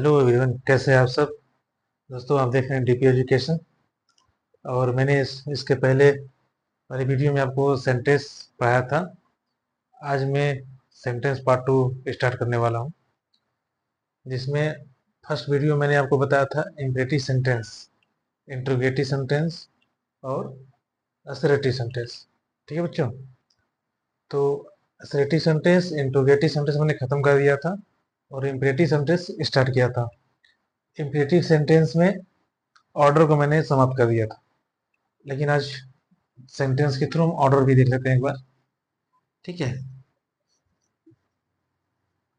Hello everyone, कैसे हैं आप सब। दोस्तों, आप देख रहे हैं डीपी एजुकेशन। और मैंने इसके पहले वाली वीडियो में आपको सेंटेंस पढ़ाया था। आज मैं सेंटेंस पार्ट टू स्टार्ट करने वाला हूं, जिसमें फर्स्ट वीडियो मैंने आपको बताया था इम्परेटिव सेंटेंस, इंट्रोगेटिव सेंटेंस और असर्टिव सेंटेंस। ठीक है बच्चों। तो असर्टिव सेंटेंस, इंट्रोगेटिव सेंटेंस मैंने खत्म कर दिया था और इम्परेटिव सेंटेंस स्टार्ट किया था। इम्परेटिव सेंटेंस में ऑर्डर को मैंने समाप्त कर दिया था, लेकिन आज सेंटेंस के थ्रू हम ऑर्डर भी देख लेते हैं एक बार। ठीक है।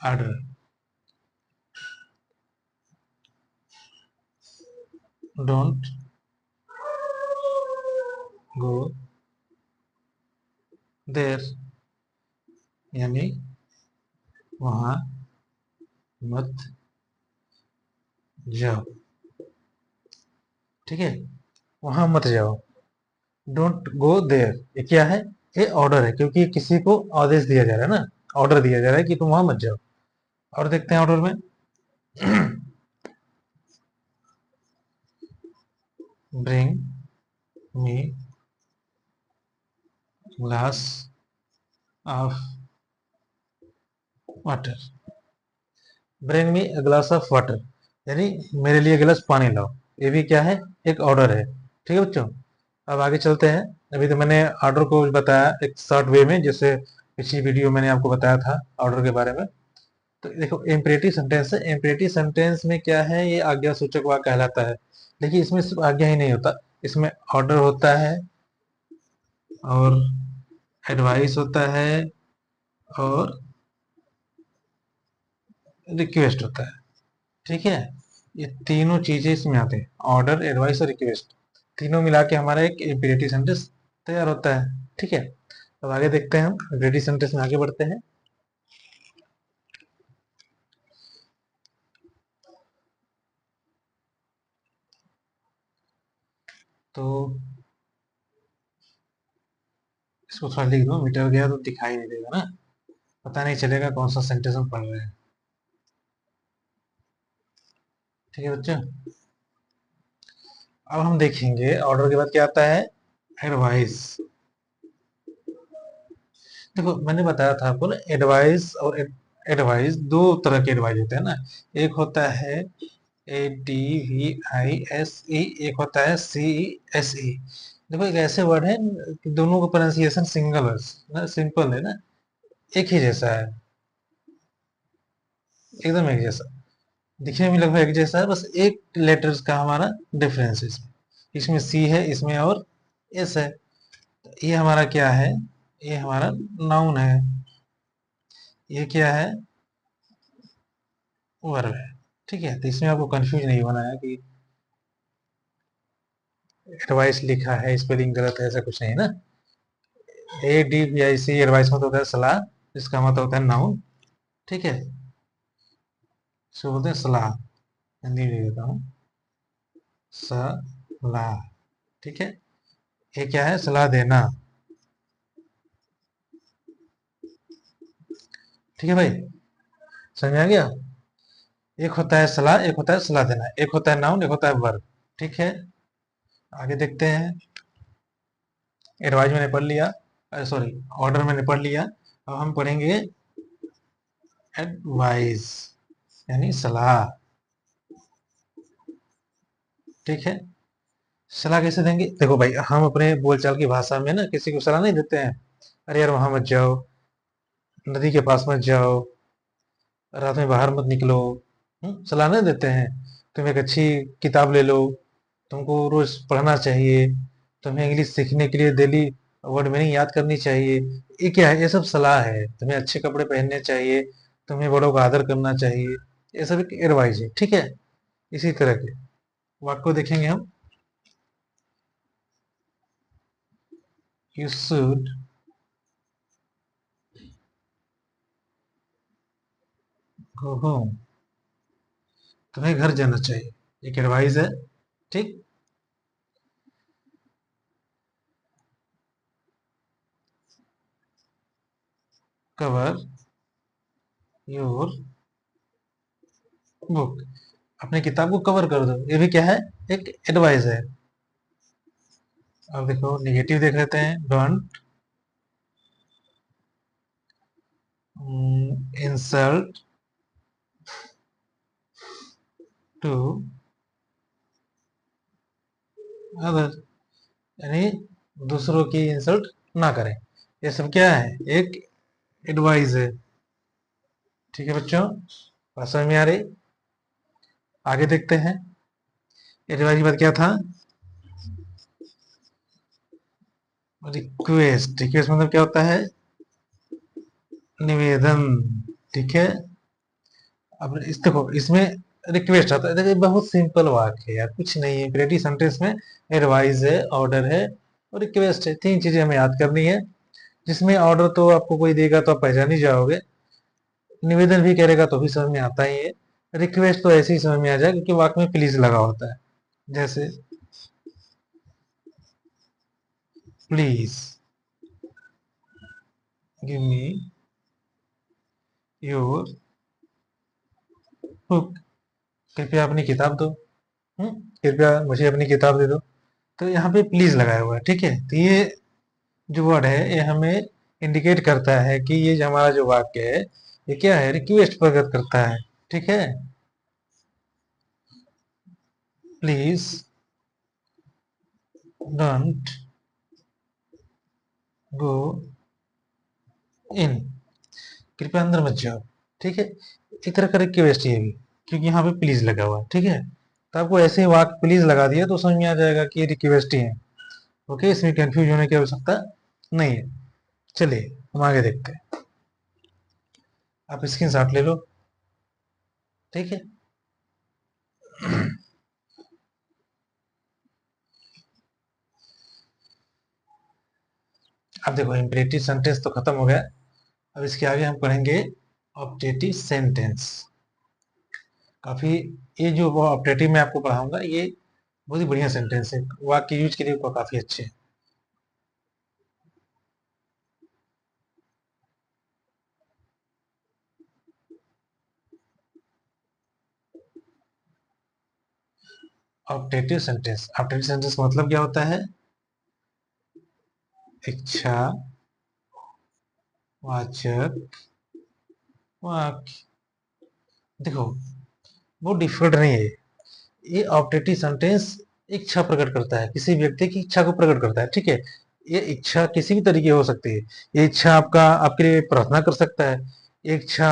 ऑर्डर। डोंट गो देर, यानी वहां मत जाओ। ठीक है, वहां मत जाओ। डोंट गो देयर, ये क्या है? ये ऑर्डर है, क्योंकि ये किसी को आदेश दिया जा रहा है ना। ऑर्डर दिया जा रहा है कि तुम वहां मत जाओ। और देखते हैं ऑर्डर में। Bring me glass of water. Bring me a glass of water, यानी मेरे लिए गिलास पानी लाओ। ये भी क्या है? एक ऑर्डर है। ठीक है बच्चों। अब आगे चलते हैं। अभी तो मैंने ऑर्डर को बताया एक शॉर्ट वे में, जैसे पिछली वीडियो मैंने आपको बताया था ऑर्डर के बारे में। तो देखो, इम्परेटिव सेंटेंस है। इम्परेटिव सेंटेंस में क्या है? ये आज्ञा सूचक वाक्य कहलाता है। लेकिन इसमें सिर्फ आज्ञा ही नहीं होता, इसमें ऑर्डर होता है और एडवाइस होता है और रिक्वेस्ट होता है। ठीक है, ये तीनों चीजें इसमें आते हैं, ऑर्डर, एडवाइस और रिक्वेस्ट। तीनों मिला के हमारा एक इम्परेटिव सेंटेंस तैयार होता है। ठीक है, अब आगे देखते हैं, हम इम्परेटिव सेंटेंस में आगे बढ़ते हैं। तो इसको थोड़ा लिख दो, मीटर गया तो दिखाई नहीं देगा ना, पता नहीं चलेगा कौन सा सेंटेंस हम पढ़ रहे हैं। ठीक है बच्चों। अब हम देखेंगे ऑर्डर के बाद क्या आता है, एडवाइस। देखो, मैंने बताया था आपको ना, एडवाइस और एडवाइस दो तरह के एडवाइस होते हैं ना। एक होता है ADVISE, एक होता है CESE। देखो, एक ऐसे वर्ड है कि दोनों का प्रोनाउंसिएशन सिंगल है ना, सिंपल है ना, एक ही जैसा है, एकदम एक जैसा। दिखने में लगभग एक जैसा है, बस एक लेटर्स का हमारा डिफरेंस है इसमें। इसमें सी है, इसमें और एस है। तो ये हमारा क्या है? ये हमारा नाउन है। ये क्या है? वर्ब है। ठीक है, तो इसमें आपको कंफ्यूज नहीं होना है कि एडवाइस लिखा है, स्पेलिंग गलत है, ऐसा कुछ नहीं है ना। ADVIC एडवाइस मतलब होता है सलाह, इसका मतलब होता है नाउन। ठीक है, इसको बोलते हैं सलाह। हिंदी में देता हूँ, सलाह। ठीक है, ये क्या है? सलाह देना। ठीक है भाई, समझ में आ गया? एक होता है सलाह, एक होता है सलाह देना, एक होता है नाउन, एक होता है वर्ब। ठीक है, आगे देखते हैं। एडवाइस मैंने पढ़ लिया, सॉरी, ऑर्डर मैंने पढ़ लिया। अब हम पढ़ेंगे एडवाइस, यानी सलाह। ठीक है, सलाह कैसे देंगे? देखो भाई, हम अपने बोलचाल की भाषा में ना किसी को सलाह नहीं देते हैं। अरे यार, वहां मत जाओ, नदी के पास मत जाओ, रात में बाहर मत निकलो। सलाह नहीं देते हैं। तुम एक अच्छी किताब ले लो, तुमको रोज पढ़ना चाहिए, तुम्हें इंग्लिश सीखने के लिए डेली वर्ड मीनिंग याद करनी चाहिए। ये क्या है? ये सब सलाह है। तुम्हें अच्छे कपड़े पहनने चाहिए, तुम्हें बड़ों का आदर करना चाहिए। ये सब एक एडवाइस है। ठीक है, इसी तरह के वाक्य को देखेंगे हम। यू शुड गो होम, तुम्हें घर जाना चाहिए, एक एडवाइस है। ठीक, कवर योर बुक, अपने किताब को कवर कर दो, ये भी क्या है, एक एडवाइस है। अब देखो निगेटिव देख लेते हैं, डोंट इंसल्ट टू अदर, यानी दूसरों की इंसल्ट ना करें। ये सब क्या है, एक एडवाइस है। ठीक है बच्चों, बात समझ में आ रही? आगे देखते हैं, एडवाइस के बाद क्या था, रिक्वेस्ट। रिक्वेस्ट मतलब क्या होता है, निवेदन। ठीक है, अब इस देखो इसमें रिक्वेस्ट आता है, देखो बहुत सिंपल वाक्य है यार, कुछ नहीं है। क्रिएटिव सेंटेंस में एडवाइस है, ऑर्डर है और रिक्वेस्ट है, तीन चीजें हमें याद करनी है। जिसमें ऑर्डर तो आपको कोई देगा तो आप पहचान ही जाओगे, निवेदन भी करेगा तो भी समझ में आता ही है, रिक्वेस्ट तो ऐसे ही समझ में आ जाए क्योंकि वाक्य में प्लीज लगा होता है। जैसे please give me your book, कृपया अपनी किताब दो। कृपया मुझे अपनी किताब दे दो। तो यहाँ पे प्लीज लगाया हुआ है, ठीक है। तो ये जो वर्ड है ये हमें इंडिकेट करता है कि ये जो हमारा जो वाक्य है ये क्या है, रिक्वेस्ट प्रकट करता है। ठीक है, प्लीज डोंट गो इन, कृपया अंदर मत जाओ। ठीक है, एक तरह का रिक्वेस्ट ये भी, क्योंकि यहाँ पे प्लीज लगा हुआ है। ठीक है, तो आपको ऐसे ही वाक्य प्लीज लगा दिया तो समझ में आ जाएगा कि ये रिक्वेस्ट ही है। ओके, इसमें कंफ्यूज होने की आवश्यकता नहीं है। चलिए हम आगे देखते हैं, आप स्क्रीन शॉट ले लो। ठीक है, अब देखो इम्परेटिव सेंटेंस तो खत्म हो गया, अब इसके आगे हम पढ़ेंगे ऑब्जेक्टिव सेंटेंस। काफी, ये जो ऑब्जेक्टिव मैं आपको पढ़ाऊंगा ये बहुत ही बढ़िया सेंटेंस है, वाक्य यूज के लिए काफी अच्छे हैं। ऑब्जेक्टिव सेंटेंस, ऑब्जेक्टिव सेंटेंस का मतलब क्या होता है, इच्छा वाचक वाक्य। देखो वो डिफिकल्ट नहीं है, ये ऑब्जेक्टिव सेंटेंस इच्छा प्रकट करता है, किसी व्यक्ति की इच्छा को प्रकट करता है। ठीक है, ये इच्छा किसी भी तरीके हो सकती है। ये इच्छा आपका आपके लिए प्रार्थना कर सकता है, ये इच्छा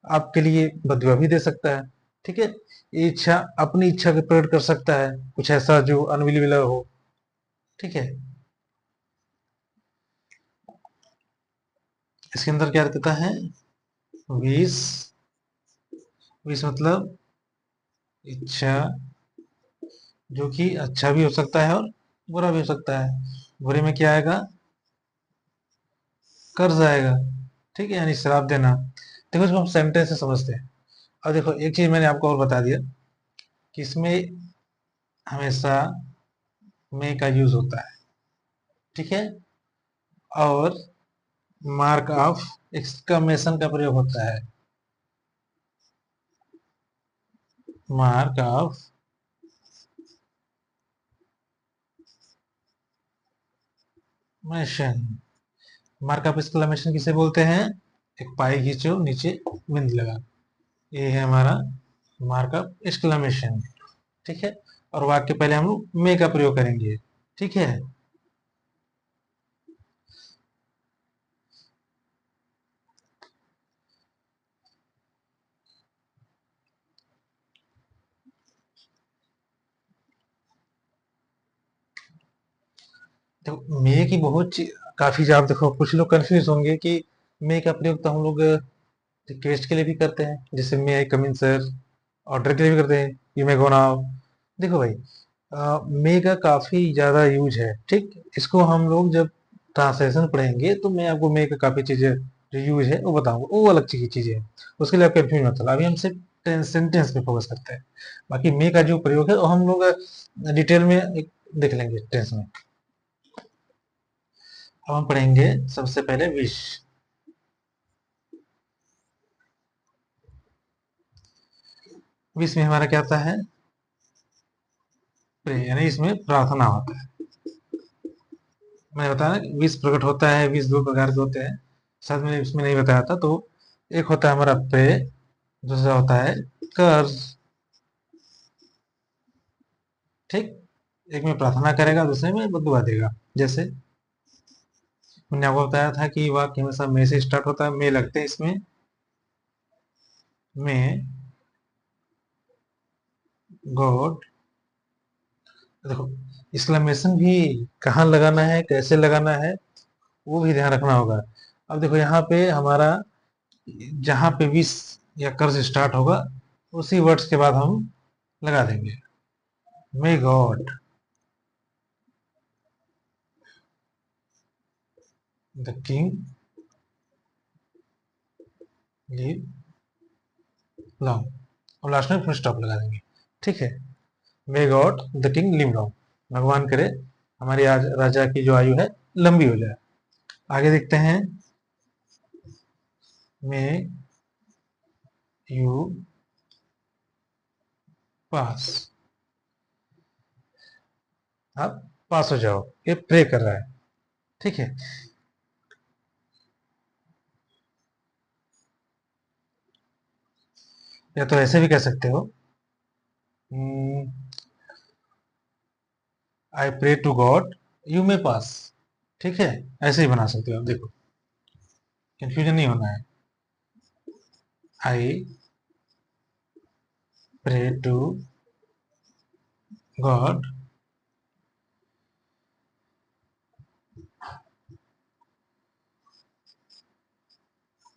आपके लिए बदुआ भी दे सकता है। ठीक है, ये इच्छा अपनी इच्छा को प्रकट कर सकता है, कुछ ऐसा जो अनबिलीवेबल हो। ठीक है, इसके अंदर क्या रहता है, विश, विश मतलब इच्छा, जो कि अच्छा भी हो सकता है और बुरा भी हो सकता है। बुरे में क्या आएगा, कर्ज आएगा। ठीक है, यानी श्राप देना। देखो इसको हम सेंटेंस से समझते हैं। और देखो एक चीज मैंने आपको और बता दिया कि इसमें हमेशा में का यूज होता है। ठीक है, और मार्क ऑफ एक्सक्लेमेशन का प्रयोग होता है, mark of mason. Mark of exclamation किसे बोलते हैं, एक पाई खींचो नीचे बिंदी लगा, ये है हमारा मार्क ऑफ एक्सक्लेमेशन। ठीक है, और वाक्य पहले हम लोग मे का प्रयोग करेंगे। ठीक है, तो मे की काफी आप देखो कुछ लोग कंफ्यूज होंगे कि मे का प्रयोग तो हम लोग रिक्वेस्ट के लिए भी करते हैं, जैसे मे आई कम इन सर, ऑर्डर के लिए भी करते हैं, यू मे गो नाउ। देखो भाई, मे का काफी ज्यादा यूज है। ठीक, इसको हम लोग जब ट्रांसलेशन पढ़ेंगे तो मैं आपको मे का काफी चीजें जो यूज है वो बताऊंगा, वो अलग चीज की चीजें हैं, उसके लिए आप कंफ्यूज मत हो। अभी हम सिर्फ सेंटेंस पे फोकस करते हैं, बाकी मे का जो प्रयोग है वो हम लोग डिटेल में देख लेंगे टेंस में। अब हम पढ़ेंगे सबसे पहले विश। विश में हमारा क्या आता है? प्रे, यानी इसमें प्रार्थना होता है। मैंने बताया ना विश प्रकट होता है, विश दो प्रकार के होते हैं, शायद मैंने इसमें नहीं बताया था। तो एक होता है हमारा प्रे, दूसरा होता है कर्ज। ठीक, एक में प्रार्थना करेगा, दूसरे में दुआ देगा। जैसे मैंने आपको बताया था कि वाक्य हमेशा मे से स्टार्ट होता है, मे लगते हैं इसमें। में गॉड, देखो एक्सक्लेमेशन भी कहाँ लगाना है, कैसे लगाना है, वो भी ध्यान रखना होगा। अब देखो यहाँ पे हमारा जहाँ पे विश या कर्ज स्टार्ट होगा, उसी वर्ड्स के बाद हम लगा देंगे may God the king live long, और लास्ट में फुल स्टॉप लगा देंगे। ठीक है, may God the king live long, भगवान करे हमारी आज राजा की जो आयु है लंबी हो जाए। आगे देखते हैं, मे यू पास, आप पास हो जाओ, ये प्रे कर रहा है। ठीक है, या तो ऐसे भी कह सकते हो, I pray to God you may pass. ठीक है, ऐसे ही बना सकते हो आप, देखो कंफ्यूजन नहीं होना है। I pray to God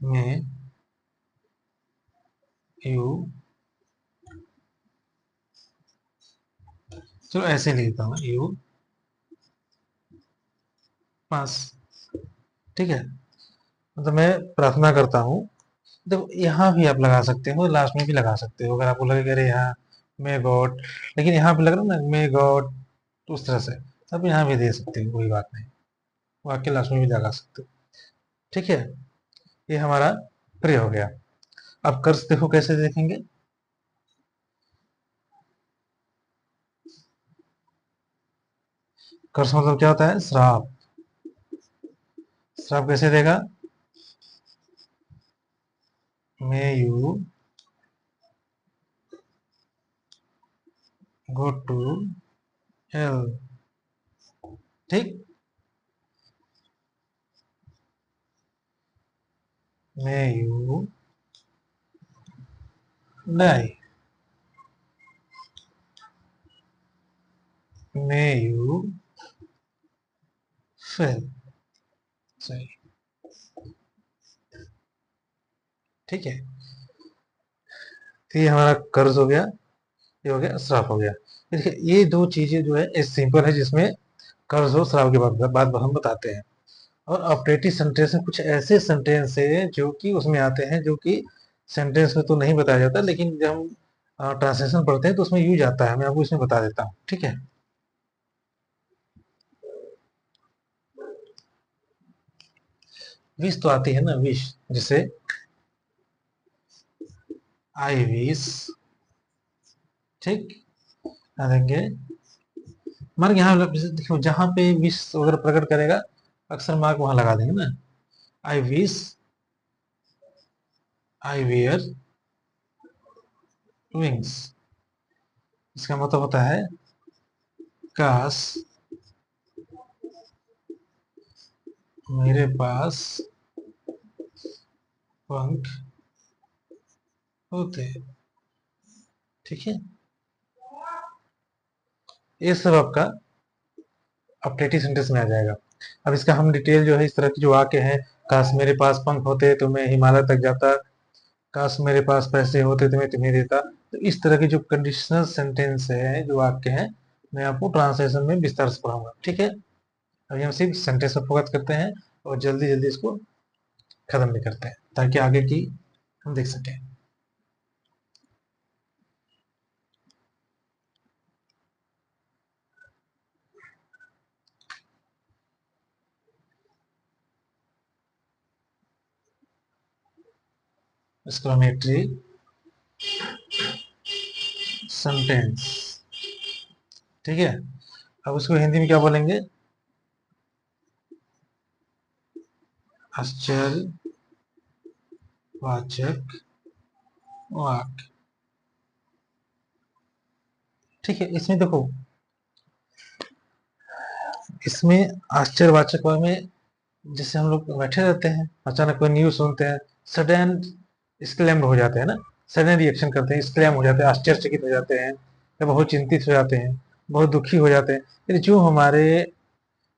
may you, चलो ऐसे लिख देता हूँ, यू पास। ठीक है, मतलब मैं प्रार्थना करता हूँ। देखो यहाँ भी आप लगा सकते हो, लास्ट में भी लगा सकते हो, अगर आपको लगे कि अरे यहाँ मे गॉड, लेकिन यहाँ पे लग रहा है ना मे गॉड, तो उस तरह से आप यहाँ भी दे सकते हो, कोई बात नहीं, वाक्य लास्ट में भी लगा सकते हो। ठीक है, ये हमारा प्रे हो गया। अब कर्ज देखो कैसे देखेंगे। कर्ज मतलब क्या होता है? श्राप। श्राप कैसे देगा? May you go to hell. ठीक, may you die, may you fail. सही, ठीक है, तो ये हमारा कर्ज हो गया, ये हो गया श्राप हो गया। देखिए ये दो चीजें जो है सिंपल है, जिसमें कर्ज और श्राप के बाद हम बताते हैं। और ऑपरेटिव सेंटेंस में कुछ ऐसे सेंटेंस है जो कि उसमें आते हैं, जो कि सेंटेंस में तो नहीं बताया जाता, लेकिन जब हम ट्रांसलेशन पढ़ते हैं तो उसमें यूज आता है। मैं आपको इसमें बता देता हूँ, ठीक है। विश तो आती है ना, विश, जिसे आई विश। ठीक, आ देंगे मार्क यहाँ देखो, जहाँ पे विश वगैरह प्रकट करेगा अक्सर मार्क वहां लगा देंगे ना। I wish I were wings, इसका मतलब होता है काश मेरे पास पंख होते। ठीक है, ये सब आपका अपडेटिव सेंटेंस में आ जाएगा। अब इसका हम डिटेल जो है, इस तरह की जो वाक्य है, काश मेरे पास पंख होते तो मैं हिमालय तक जाता, काश मेरे पास पैसे होते तो मैं तुम्हें देता, तो इस तरह के जो कंडीशनल सेंटेंस है, जो वाक्य है, मैं आपको ट्रांसलेशन में विस्तार से पढ़ाऊंगा। ठीक है, अभी हम सिर्फ सेंटेंस पर फोकस करते हैं और जल्दी जल्दी इसको खत्म भी करते हैं, ताकि आगे की हम देख सकें। Exclamatory sentence. ठीक है, अब उसको हिंदी में क्या बोलेंगे? आश्चर्यवाचक वाक्य। ठीक है, इसमें देखो, इसमें आश्चर्यवाचक वाक्य में जैसे हम लोग बैठे रहते हैं, अचानक कोई न्यूज सुनते हैं, सडन एक्सक्लेम्ड हो जाते हैं ना, सडन रिएक्शन करते हैं, एक्सक्लेम हो जाते हैं, आश्चर्यचकित हो जाते हैं, या बहुत चिंतित हो जाते हैं, बहुत दुखी हो जाते हैं। फिर जो हमारे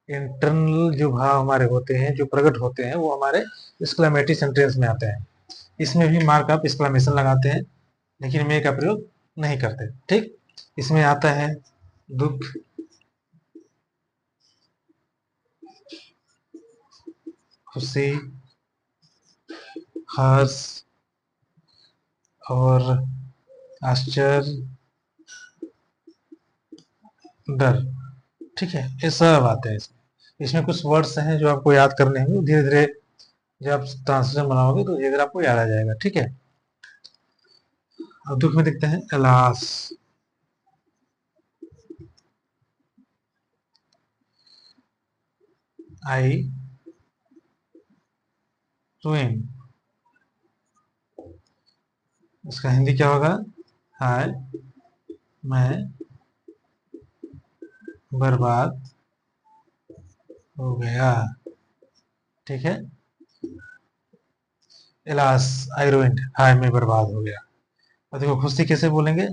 इंटरनल जो भाव हमारे होते हैं, जो प्रकट होते हैं, वो हमारे एक्सक्लेमेटरी सेंटेंस में आते हैं। इसमें भी मार्क आप एक्सक्लेमेशन लगाते हैं, लेकिन मे का प्रयोग नहीं करते। ठीक, इसमें आता है दुख, खुशी, हर्ष और आश्चर्य, डर। ठीक है, ये सब आते हैं इसमें। इसमें कुछ वर्ड्स हैं जो आपको याद करने होंगे, धीरे धीरे जब आप ट्रांसलेशन बनाओगे तो धीरे धीरे आपको याद आ जाएगा। ठीक है, अब दुख में देखते हैं एलास, आई ट्विन। इसका हिंदी क्या होगा? हाय मैं बर्बाद हो गया। ठीक है, एलास आई रुइंड, हाय मैं बर्बाद हो गया। और देखो खुशी कैसे बोलेंगे?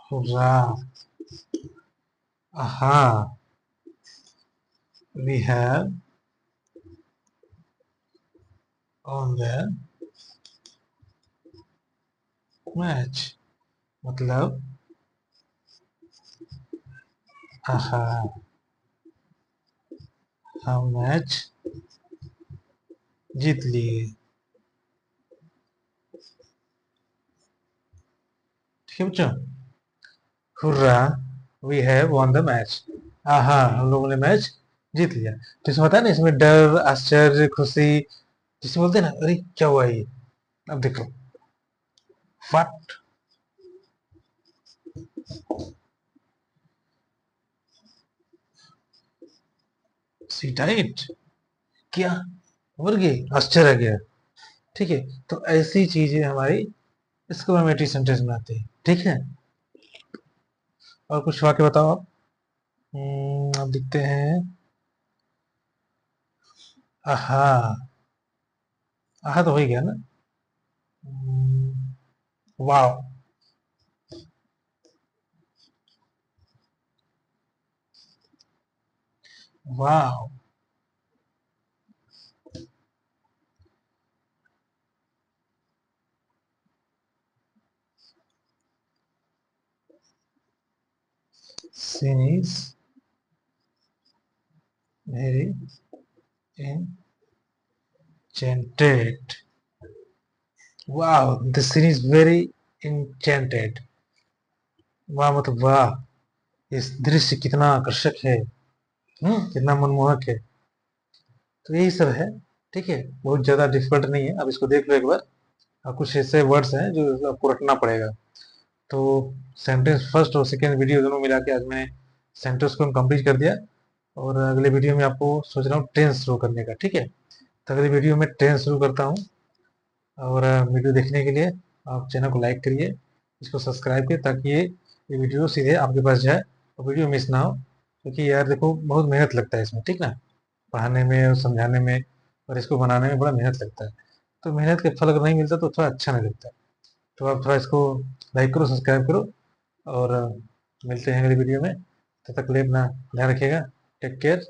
Hurrah, aha, we have won the match. मतलब आहा, हम मैच जीत लिए। ठीक है बच्चों, hurrah, we have won the match. आहा, हम लोगों ने मैच जीत लिया। तो इसमें होता है ना, इसमें डर, आश्चर्य, खुशी, जिसे बोलते हैं ना, अरे क्या हुआ ये। अब देखो, व्हाट, सी डाइट, क्या मर गई, आश्चर्य आ गया। ठीक है, तो ऐसी चीजें हमारी एक्सक्लेमेटरी सेंटेंस में आती है। ठीक है, और कुछ वाक्य बताओ आप। अब देखते हैं, आहा, आहा तो हो ही गया ना। Wow, wow, scene is very enchanted। वाह, the scene is very enchanted। वाह मतलब वाह, इस दृश्य कितना आकर्षक है, कितना मनमोहक है। तो यही सब है। ठीक है, बहुत ज्यादा डिफिकल्ट नहीं है, अब इसको देख लो एक बार। और कुछ ऐसे वर्ड्स हैं जो आपको रटना पड़ेगा। तो सेंटेंस फर्स्ट और सेकेंड वीडियो दोनों मिला के आज मैंने सेंटेंस को कंप्लीट कर दिया। और अगले वीडियो में आपको सोच रहा हूँ टेंस शुरू करने का। ठीक है, तो अगले वीडियो में टेंस शुरू करता हूँ। और वीडियो देखने के लिए आप चैनल को लाइक करिए, इसको सब्सक्राइब करिए, ताकि ये वीडियो सीधे आपके पास जाए और वीडियो मिस ना हो। क्योंकि यार देखो, बहुत मेहनत लगता है इसमें, ठीक ना, पढ़ाने में और समझाने में और इसको बनाने में बड़ा मेहनत लगता है। तो मेहनत के फल अगर नहीं मिलता तो थोड़ा अच्छा नहीं लगता। तो आप थोड़ा इसको लाइक करो, सब्सक्राइब करो। और मिलते हैं अगली वीडियो में। तब तक के लिए अपना ध्यान रखिएगा। Take care.